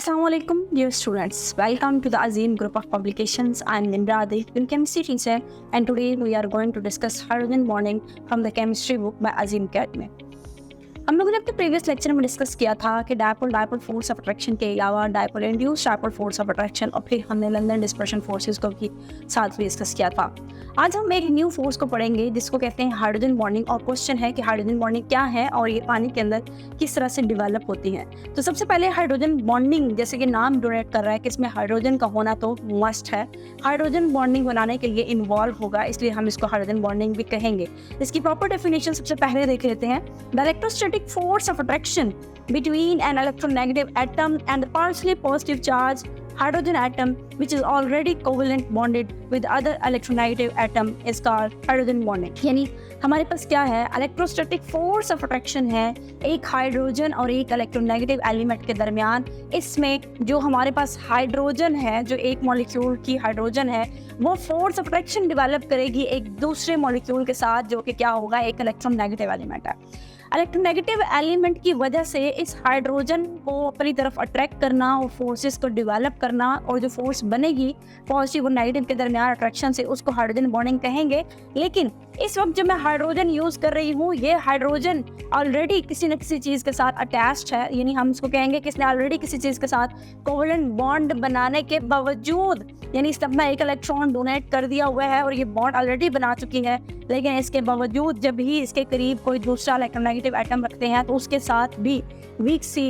Assalamualaikum, dear students. Welcome to the Azim group of publications. I am Nimradi, your chemistry teacher, and today we are going to discuss hydrogen bonding from the chemistry book by Azim Academy. हम लोगों ने अपने previous lecture में discuss किया था कि dipole force of attraction के अलावा dipole induced dipole force of attraction और फिर हमने लंदन डिस्पर्शन फोर्सेस को भी साथ में डिस्कस किया था। आज हम एक न्यू फोर्स को पढ़ेंगे जिसको कहते हैं हाइड्रोजन बॉन्डिंग, और क्वेश्चन है कि हाइड्रोजन बॉन्डिंग क्या है और ये पानी के अंदर किस तरह से डिवेलप होती है। तो सबसे पहले हाइड्रोजन बॉन्डिंग, जैसे कि नाम डोनेट कर रहा है कि इसमें हाइड्रोजन का होना तो मस्ट है। हाइड्रोजन बॉन्डिंग बनाने के लिए इन्वॉल्व होगा, इसलिए हम इसको हाइड्रोजन बॉन्डिंग भी कहेंगे। इसकी प्रॉपर डेफिनेशन सबसे पहले देख लेते हैं। The electrostatic force of attraction between an electronegative atom and the partially positive charge hydrogen atom which is already covalent bonded with other electronegative atom is called hydrogen bonding। यानी हमारे पास क्या है, electrostatic force of attraction है एक hydrogen और एक electronegative element के दरमियान। इसमें जो हमारे पास हाइड्रोजन है, जो एक मॉलिक्यूल की हाइड्रोजन है, वो फोर्स ऑफ अट्रैक्शन डेवलप करेगी एक दूसरे मॉलिक्यूल के साथ, जो कि क्या होगा, एक इलेक्ट्रोनेगेटिव एलिमेंट है। इलेक्ट्रोनेगेटिव एलिमेंट की वजह से इस हाइड्रोजन को अपनी तरफ अट्रैक्ट करना और फोर्सेस को डेवलप करना, और जो फोर्स बनेगी पॉजिटिव और नेगेटिव के दरमियान अट्रैक्शन से, उसको हाइड्रोजन बॉन्डिंग कहेंगे। लेकिन इस वक्त जब मैं हाइड्रोजन यूज़ कर रही हूँ, ये हाइड्रोजन ऑलरेडी किसी न किसी चीज़ के साथ अटैच्ड है, यानी हम इसको कहेंगे कि इसने ऑलरेडी किसी चीज़ के साथ कोवलेंट बॉन्ड बनाने के बावजूद, यानी इस तब में एक इलेक्ट्रॉन डोनेट कर दिया हुआ है और ये बॉन्ड ऑलरेडी बना चुकी है, लेकिन इसके बावजूद जब भी इसके करीब कोई दूसरा इलेक्ट्रोनेगेटिव एटम रखते हैं तो उसके साथ भी वीक सी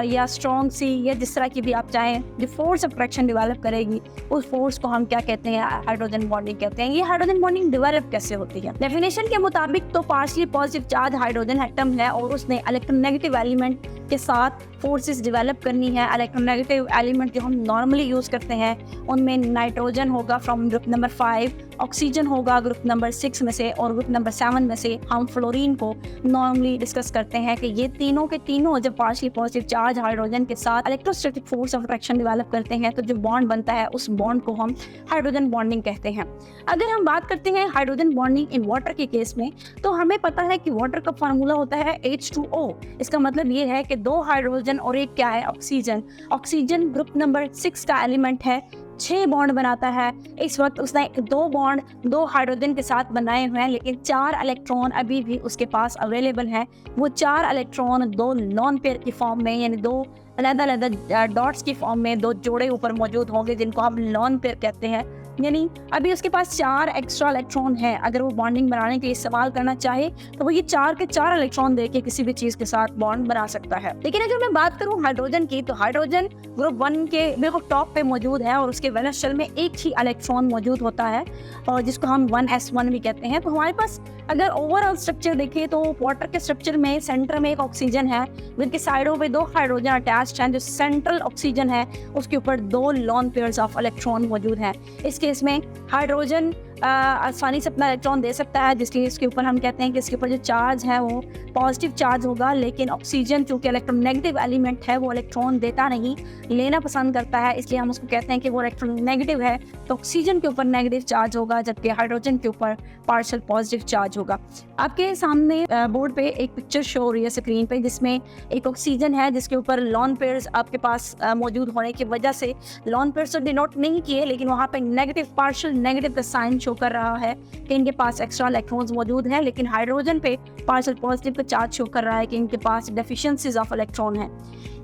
या स्ट्रॉन्ग सी या जिस तरह की भी आप चाहें, जो फोर्स ऑफ अट्रैक्शन डेवलप करेगी, उस फोर्स को हम क्या कहते हैं, हाइड्रोजन बॉन्डिंग कहते हैं। ये हाइड्रोजन बॉन्डिंग डेवलप कैसे होती है? डेफिनेशन के मुताबिक तो partially positive charge hydrogen atom है और उसने इलेक्ट्रोनेगेटिव एलिमेंट के साथ फोर्सेस डेवलप करनी है। इलेक्ट्रोनेगेटिव एलिमेंट जो हम नॉर्मली यूज़ करते हैं उनमें नाइट्रोजन होगा फ्रॉम ग्रुप नंबर 5, ऑक्सीजन होगा ग्रुप नंबर 6 में से, और ग्रुप नंबर 7 में से हम फ्लोरीन को नॉर्मली डिस्कस करते हैं कि ये तीनों के तीनों जब पार्शियली पॉजिटिव चार्ज हाइड्रोजन के साथ electrostatic force of attraction develop करते हैं तो जो बॉन्ड बनता है उस बॉन्ड को हम हाइड्रोजन बॉन्डिंग कहते हैं। अगर हम बात करते हैं हाइड्रोजन बॉन्डिंग इन वाटर के केस में, तो हमें पता है कि वाटर का फार्मूला होता है H2O। इसका मतलब ये है कि 2 हाइड्रोजन और एक क्या है, ऑक्सीजन। ऑक्सीजन ग्रुप नंबर 6 का एलिमेंट है, 6 बॉन्ड बनाता है। इस वक्त उसने 2 बॉन्ड 2 हाइड्रोजन के साथ बनाए हुए हैं, लेकिन 4 इलेक्ट्रॉन अभी भी उसके पास अवेलेबल हैं। वो 4 इलेक्ट्रॉन 2 लॉन पेयर की फॉर्म में, यानी 2 अलग-अलग डॉट्स की फॉर्म में 2 जोड़े ऊपर मौजूद होंगे, जिनको हम लॉन पेयर कहते हैं। यानी अभी उसके पास 4 एक्स्ट्रा इलेक्ट्रॉन है। अगर वो बॉन्डिंग बनाने के लिए इस्तेमाल करना चाहे तो वो ये 4 के 4 इलेक्ट्रॉन देके किसी भी चीज़ के साथ बॉन्ड बना सकता है। लेकिन अगर मैं बात करूँ हाइड्रोजन की, तो हाइड्रोजन ग्रुप 1 के बिल्कुल टॉप पे मौजूद है और उसके वैलेंस शेल में एक ही इलेक्ट्रॉन मौजूद होता है, और जिसको हम 1s1 भी कहते हैं। तो हमारे पास अगर ओवरऑल स्ट्रक्चर देखें तो वाटर के स्ट्रक्चर में सेंटर में एक ऑक्सीजन है, जिनके साइडों पे 2 हाइड्रोजन अटैच्ड हैं। जो सेंट्रल ऑक्सीजन है उसके ऊपर 2 लॉन पेयर्स ऑफ इलेक्ट्रॉन मौजूद हैं। इस केस में हाइड्रोजन आसानी से अपना इलेक्ट्रॉन दे सकता है, जिसके इसके ऊपर हम कहते हैं कि इसके ऊपर जो चार्ज है वो पॉजिटिव चार्ज होगा। लेकिन ऑक्सीजन चूँकि इलेक्ट्रोनेगेटिव एलिमेंट है, वो इलेक्ट्रॉन देता नहीं, लेना पसंद करता है, इसलिए हम उसको कहते हैं कि वो इलेक्ट्रोनेगेटिव है। तो ऑक्सीजन के ऊपर नेगेटिव चार्ज होगा, जबकि हाइड्रोजन के ऊपर पार्शियल पॉजिटिव चार्ज होगा। आपके सामने बोर्ड पे एक पिक्चर शो हो रही है स्क्रीन पे, जिसमें एक ऑक्सीजन है जिसके ऊपर लॉन पेयर्स आपके पास मौजूद होने की वजह से लॉन पेयर्स तो डिनोट नहीं किए, लेकिन वहाँ पे नेगेटिव, पार्शियल नेगेटिव का साइन शो कर रहा है कि इनके पास एक्स्ट्रा इलेक्ट्रॉन्स मौजूद हैं। लेकिन हाइड्रोजन पे पार्शियल पॉजिटिव का चार्ज शो कर रहा है कि इनके पास डेफिशिएंसीज ऑफ इलेक्ट्रॉन है।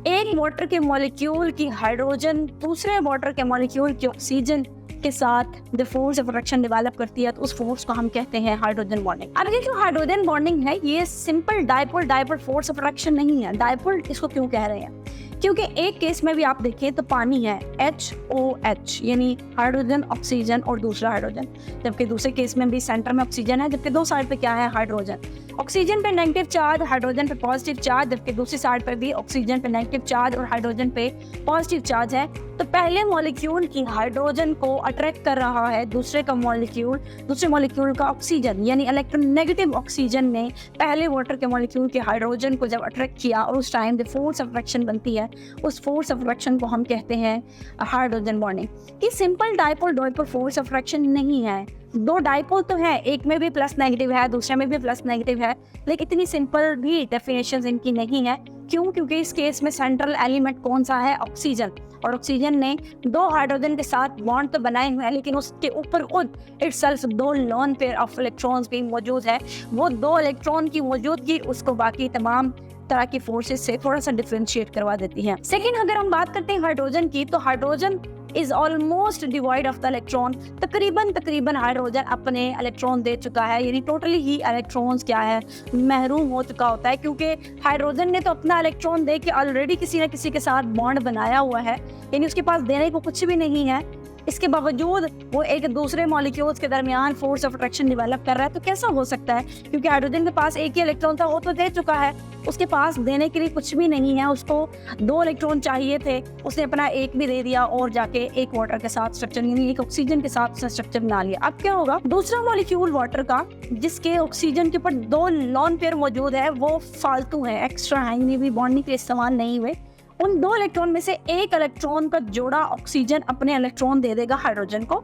एक वाटर के मॉलिक्यूल की हाइड्रोजन दूसरे वाटर के मॉलिक्यूल की ऑक्सीजन के साथ the force of attraction develop करती है, तो उस फोर्स को हम कहते हैं हाइड्रोजन बॉन्डिंग। अब ये जो हाइड्रोजन बॉन्डिंग है, ये simple dipole force of attraction नहीं है। डायपोल इसको क्यों कह रहे हैं? क्योंकि एक केस में भी आप देखें तो पानी है HOH, यानी हाइड्रोजन, ऑक्सीजन और दूसरा हाइड्रोजन, जबकि दूसरे केस में भी सेंटर में ऑक्सीजन है, जबकि 2 साइड पे क्या है, हाइड्रोजन। ऑक्सीजन पे नेगेटिव चार्ज, हाइड्रोजन पे पॉजिटिव चार्ज, जबकि दूसरी साइड पर भी ऑक्सीजन पे नेगेटिव चार्ज और हाइड्रोजन पे पॉजिटिव चार्ज है। तो पहले मॉलिक्यूल की हाइड्रोजन को अट्रैक्ट कर रहा है दूसरे मॉलिक्यूल का ऑक्सीजन, यानी इलेक्ट्रोनेगेटिव ऑक्सीजन ने पहले वाटर के मॉलिक्यूल के हाइड्रोजन को जब अट्रैक्ट किया, और उस time the force of attraction बनती है, उस फोर्स ऑफ अट्रैक्शन को हम कहते हैं हाइड्रोजन बॉन्डिंग। ये simple dipole force of attraction नहीं है। 2 डायपोल तो है, एक में भी प्लस नेगेटिव है, दूसरे में भी प्लस नेगेटिव है, लेकिन इतनी सिंपल भी डेफिनेशन इनकी नहीं है। क्यों? क्योंकि इस केस में सेंट्रल एलिमेंट कौन सा है? ऑक्सीजन। और ऑक्सीजन ने 2 हाइड्रोजन के साथ बॉन्ड तो बनाए हुए हैं, लेकिन उसके ऊपर खुद itself 2 lone pair of electrons भी मौजूद है। वो 2 इलेक्ट्रॉन की मौजूदगी उसको बाकी तमाम तरह की फोर्सेस से थोड़ा सा डिफरेंशिएट करवा देती है। सेकेंड, अगर हम बात करते हैं हाइड्रोजन की, तो hydrogen is almost divide of the electron. तकरीबन हाइड्रोजन अपने इलेक्ट्रॉन दे चुका है, यानी टोटली ही इलेक्ट्रॉन्स क्या है, महरूम हो चुका होता है, क्योंकि हाइड्रोजन ने तो अपना इलेक्ट्रॉन दे के ऑलरेडी किसी न किसी के साथ बॉन्ड बनाया हुआ है, यानी उसके पास देने को कुछ भी नहीं है। इसके बावजूद वो एक दूसरे मॉलिक्यूल्स के दरमियान फोर्स ऑफ अट्रैक्शन डेवलप कर रहा है। तो कैसा हो सकता है? क्योंकि हाइड्रोजन के पास एक ही इलेक्ट्रॉन था, वो तो दे चुका है, उसके पास देने के लिए कुछ भी नहीं है। उसको 2 इलेक्ट्रॉन चाहिए थे, उसने अपना एक भी दे दिया और जाके एक वाटर के साथ स्ट्रक्चर, यानी एक ऑक्सीजन के साथ स्ट्रक्चर बना लिया। अब क्या होगा? दूसरा मॉलिक्यूल वाटर का, जिसके ऑक्सीजन के ऊपर 2 लॉन पेयर मौजूद है, वो फालतू है, एक्स्ट्रा है, यानी भी बॉन्डिंग के इस्तेमाल नहीं हुए। उन 2 इलेक्ट्रॉन में से एक इलेक्ट्रॉन का जोड़ा ऑक्सीजन अपने इलेक्ट्रॉन दे देगा हाइड्रोजन को,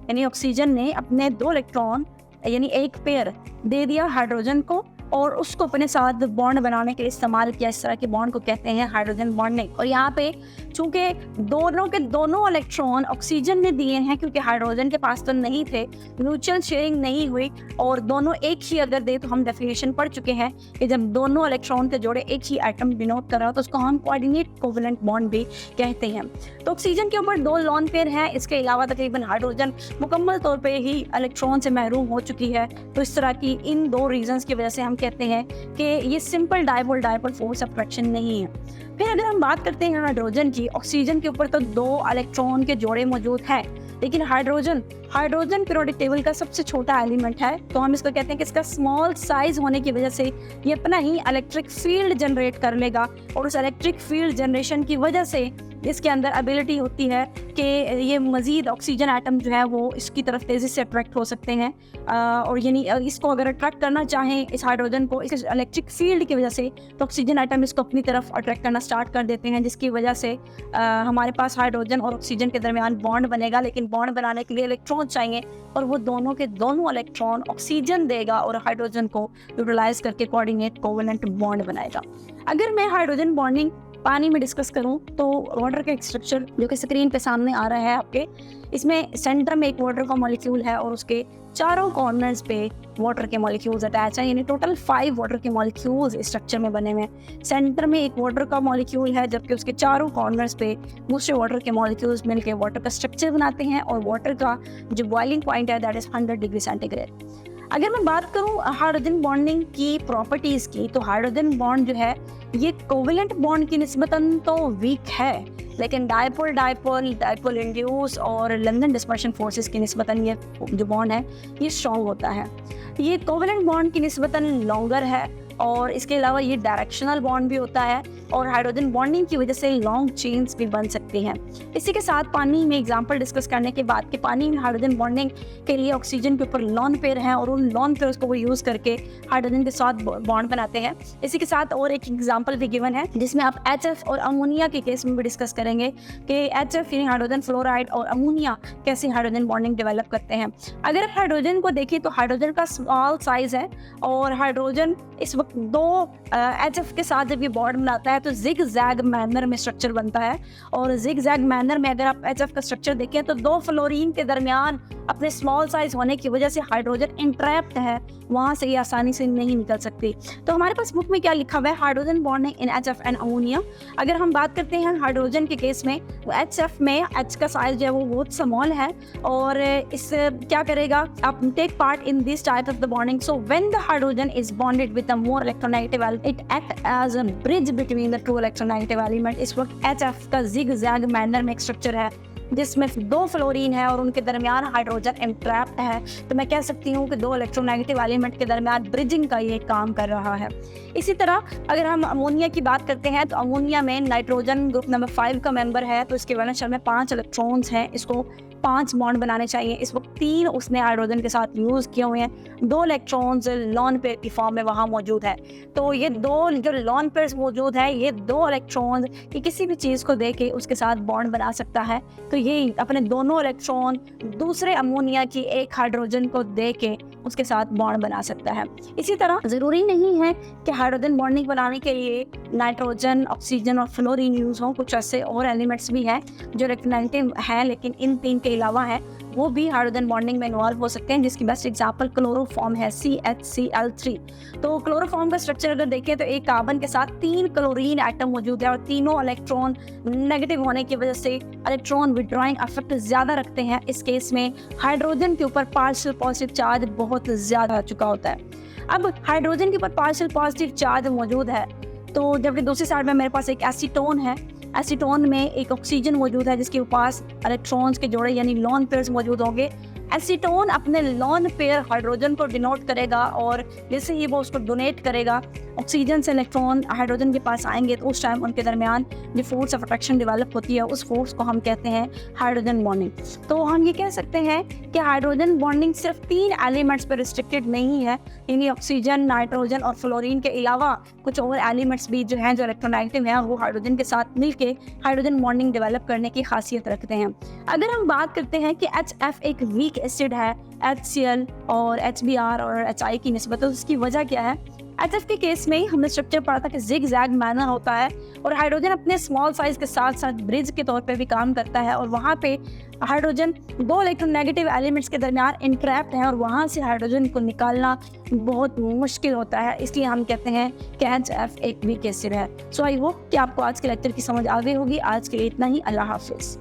यानी ऑक्सीजन ने अपने 2 इलेक्ट्रॉन यानी एक पेयर दे दिया हाइड्रोजन को और उसको अपने साथ बॉन्ड बनाने के लिए इस्तेमाल किया। इस तरह के बॉन्ड को कहते हैं हाइड्रोजन बॉन्डिंग। और यहाँ पे चूंकि दोनों के दोनों इलेक्ट्रॉन ऑक्सीजन ने दिए हैं, क्योंकि हाइड्रोजन के पास तो नहीं थे, म्यूचुअल शेयरिंग नहीं हुई और दोनों एक ही अगर दे, तो हम डेफिनेशन पढ़ चुके हैं कि जब दोनों इलेक्ट्रॉन के जोड़े एक ही एटम डिनोट कर रहा हो तो उसको हम कोऑर्डिनेट कोवेलेंट बॉन्ड भी कहते हैं। तो ऑक्सीजन के ऊपर 2 लॉन पेयर हैं, इसके अलावा तकरीबन हाइड्रोजन मुकम्मल तौर पर ही इलेक्ट्रॉन से महरूम हो चुकी है। तो इस तरह की इन 2 रीजंस की वजह से हम कहते हैं कि ये simple dipole dipole force of attraction नहीं है। फिर अगर हम बात करते हैं हाइड्रोजन की, ऑक्सीजन के ऊपर तो 2 इलेक्ट्रॉन के जोड़े मौजूद हैं, लेकिन हाइड्रोजन पीरियोडिक टेबल का सबसे छोटा एलिमेंट है। तो हम इसको कहते हैं कि इसका स्मॉल साइज होने की वजह से ये अपना ही इलेक्ट्रिक फील्ड जनरेट कर लेगा और उस इलेक्ट्रिक फील्ड जनरेशन की वजह से इसके अंदर एबिलिटी होती है कि ये मज़ीद ऑक्सीजन एटम जो है वो इसकी तरफ तेज़ी से अट्रैक्ट हो सकते हैं। और यानी इसको अगर अट्रैक्ट करना चाहें इस हाइड्रोजन को, इस इलेक्ट्रिक फील्ड की वजह से, तो ऑक्सीजन एटम इसको अपनी तरफ अट्रैक्ट करना स्टार्ट कर देते हैं, जिसकी वजह से हमारे पास हाइड्रोजन और ऑक्सीजन के दरमियान बॉन्ड बनेगा। लेकिन बॉन्ड बनाने के लिए इलेक्ट्रॉन चाहिए और वो दोनों के दोनों इलेक्ट्रॉन ऑक्सीजन देगा और हाइड्रोजन को यूटिलाइज करके कोऑर्डिनेट कोवेलेंट बॉन्ड बनाएगा। अगर मैं हाइड्रोजन बॉन्डिंग पानी में डिस्कस करूं तो वाटर का एक स्ट्रक्चर जो कि स्क्रीन पे सामने आ रहा है आपके, इसमें सेंटर में एक वाटर का मॉलिक्यूल है और उसके चारों कॉर्नर्स पे वाटर के मॉलिक्यूल्स अटैच हैं, यानी टोटल 5 वाटर के मॉलिक्यूल्स इस स्ट्रक्चर में बने हुए हैं। सेंटर में एक वाटर का मॉलिक्यूल है, जबकि उसके चारों कॉर्नर्स पे दूसरे वाटर के मॉलिक्यूल्स मिलकर वाटर का स्ट्रक्चर बनाते हैं और वाटर का जो बॉइलिंग पॉइंट है दैट इज 100 डिग्री सेंटीग्रेड। अगर मैं बात करूं हाइड्रोजन बॉन्डिंग की प्रॉपर्टीज़ की, तो हाइड्रोजन बॉन्ड जो है ये कोवेलेंट बॉन्ड की निस्बतन तो वीक है, लेकिन डायपोल इंड्यूस और लंदन डिस्पर्शन फोर्सेस की निस्बतन ये जो बॉन्ड है ये स्ट्रॉन्ग होता है। ये कोवेलेंट बॉन्ड की निस्बतन लॉन्गर है और इसके अलावा ये डायरेक्शनल बॉन्ड भी होता है और हाइड्रोजन बॉन्डिंग की वजह से लॉन्ग चेन्स भी बन सकती हैं। इसी के साथ पानी में एग्जांपल डिस्कस करने के बाद कि पानी में हाइड्रोजन बॉन्डिंग के लिए ऑक्सीजन के ऊपर लॉन पेयर हैं और उन लॉन पेयर्स को वो यूज़ करके हाइड्रोजन के साथ बॉन्ड बनाते हैं। इसी के साथ और एक एग्जाम्पल भी गिवन है जिसमें आप HF और अमोनिया के केस में भी डिस्कस करेंगे कि HF यानी हाइड्रोजन फ्लोराइड और अमोनिया कैसे हाइड्रोजन बॉन्डिंग डेवलप करते हैं। अगर आप हाइड्रोजन को देखें तो हाइड्रोजन का स्मॉल साइज है और हाइड्रोजन इस वक्त 2 HF के साथ जब ये बॉन्ड बनाता है तो जिग जैग मैनर में स्ट्रक्चर बनता है और जिग जैग मैनर में अगर आप HF का स्ट्रक्चर देखें तो 2 फ्लोरीन के दरमियान अपने स्मॉल साइज होने की वजह से हाइड्रोजन इंट्रैप्ड है, वहाँ से ये आसानी से नहीं निकल सकती। तो हमारे पास बुक में क्या लिखा हुआ है, hydrogen bonding in HF and ammonia. अगर हम बात करते हैं हाइड्रोजन के केस में, HF में H का साइज जो है वो बहुत स्मॉल है और इस क्या करेगा, आप take part in this type of the bonding. So when the hydrogen is bonded with a more electronegative element, it act as a bridge between the two electronegative element. इस वक्त HF का zig zag manner में एक structure है जिसमें 2 fluorine है और उनके दरमियान हाइड्रोजन एंट्रैप्ड है। तो मैं कह सकती हूँ कि 2 इलेक्ट्रोनेगेटिव एलिमेंट के दरमियान ब्रिजिंग का ये काम कर रहा है। इसी तरह अगर हम अमोनिया की बात करते हैं तो अमोनिया में नाइट्रोजन ग्रुप नंबर 5 का मेंबर है, तो इसके वैलेंस शेल में 5 इलेक्ट्रॉन्स हैं, इसको 5 बॉन्ड बनाने चाहिए। इस वक्त 3 उसने हाइड्रोजन के साथ यूज़ किए हुए हैं, 2 इलेक्ट्रॉन्स लॉन पेयर की फॉर्म में वहाँ मौजूद है। तो ये 2 जो लॉन पेयर्स मौजूद है, ये 2 इलेक्ट्रॉन्स की किसी भी चीज़ को दे के उसके साथ बॉन्ड बना सकता है। तो ये अपने दोनों इलेक्ट्रॉन दूसरे अमोनिया की एक हाइड्रोजन को दे के उसके साथ बॉन्ड बना सकता है। इसी तरह ज़रूरी नहीं है कि हाइड्रोजन बॉन्डिंग बनाने के लिए नाइट्रोजन, ऑक्सीजन और फ्लोरीन यूज़ हों। कुछ ऐसे और एलिमेंट्स भी हैं जो इलेक्ट्रोनेगेटिव हैं लेकिन इन 3 के अलावा हैं, वो भी हाइड्रोजन बॉन्डिंग में इन्वॉल्व हो सकते हैं, जिसकी बेस्ट एग्जांपल क्लोरोफॉर्म है, CHCl3। तो क्लोरोफॉर्म का स्ट्रक्चर अगर देखें तो एक कार्बन के साथ 3 क्लोरीन एटम मौजूद है और तीनों इलेक्ट्रॉन नेगेटिव होने की वजह से इलेक्ट्रॉन विड्रॉइंग इफेक्ट ज़्यादा रखते हैं। इस केस में हाइड्रोजन के ऊपर पार्शियल पॉजिटिव चार्ज बहुत ज़्यादा आ चुका होता है। अब हाइड्रोजन के ऊपर पार्शियल पॉजिटिव चार्ज मौजूद है, तो जबकि दूसरी साइड में मेरे पास एक एसीटोन है, एसीटोन में एक ऑक्सीजन मौजूद है जिसके पास इलेक्ट्रॉन्स के जोड़े यानी लोन पेयर्स मौजूद होंगे। एसीटोन अपने लोन पेयर हाइड्रोजन को डिनोट करेगा और जैसे ही वो उसको डोनेट करेगा, ऑक्सीजन से इलेक्ट्रॉन हाइड्रोजन के पास आएंगे तो उस टाइम उनके दरमियान जो फोर्स ऑफ अट्रैक्शन डेवलप होती है, उस फोर्स को हम कहते हैं हाइड्रोजन बॉन्डिंग। तो हम ये कह सकते हैं कि हाइड्रोजन बॉन्डिंग सिर्फ 3 एलिमेंट्स पर रिस्ट्रिक्टेड नहीं है, यानी ऑक्सीजन, नाइट्रोजन और फ्लोरीन के अलावा कुछ और एलिमेंट्स भी जो हैं जो इलेक्ट्रोनेगेटिव हैं वो हाइड्रोजन के साथ मिलके हाइड्रोजन बॉन्डिंग डेवलप करने की खासियत रखते हैं। अगर हम बात करते हैं कि HF एक वीक एसिड है HCl और HBr और HI की निस्बत, तो उसकी वजह क्या है? HF के केस में हमने स्ट्रक्चर पढ़ा था कि जिग जैग मैनर होता है और हाइड्रोजन अपने स्मॉल साइज के साथ साथ ब्रिज के तौर पे भी काम करता है और वहाँ पे हाइड्रोजन 2 इलेक्ट्रोनेगेटिव एलिमेंट्स के दरमियान इंट्रैप्ड है और वहाँ से हाइड्रोजन को निकालना बहुत मुश्किल होता है, इसलिए हम कहते हैं कि HF एक वीक एसिड है। सो आई होप कि आपको आज के लेक्चर की समझ आ गई होगी। आज के लिए इतना ही। अल्लाह हाफिज़।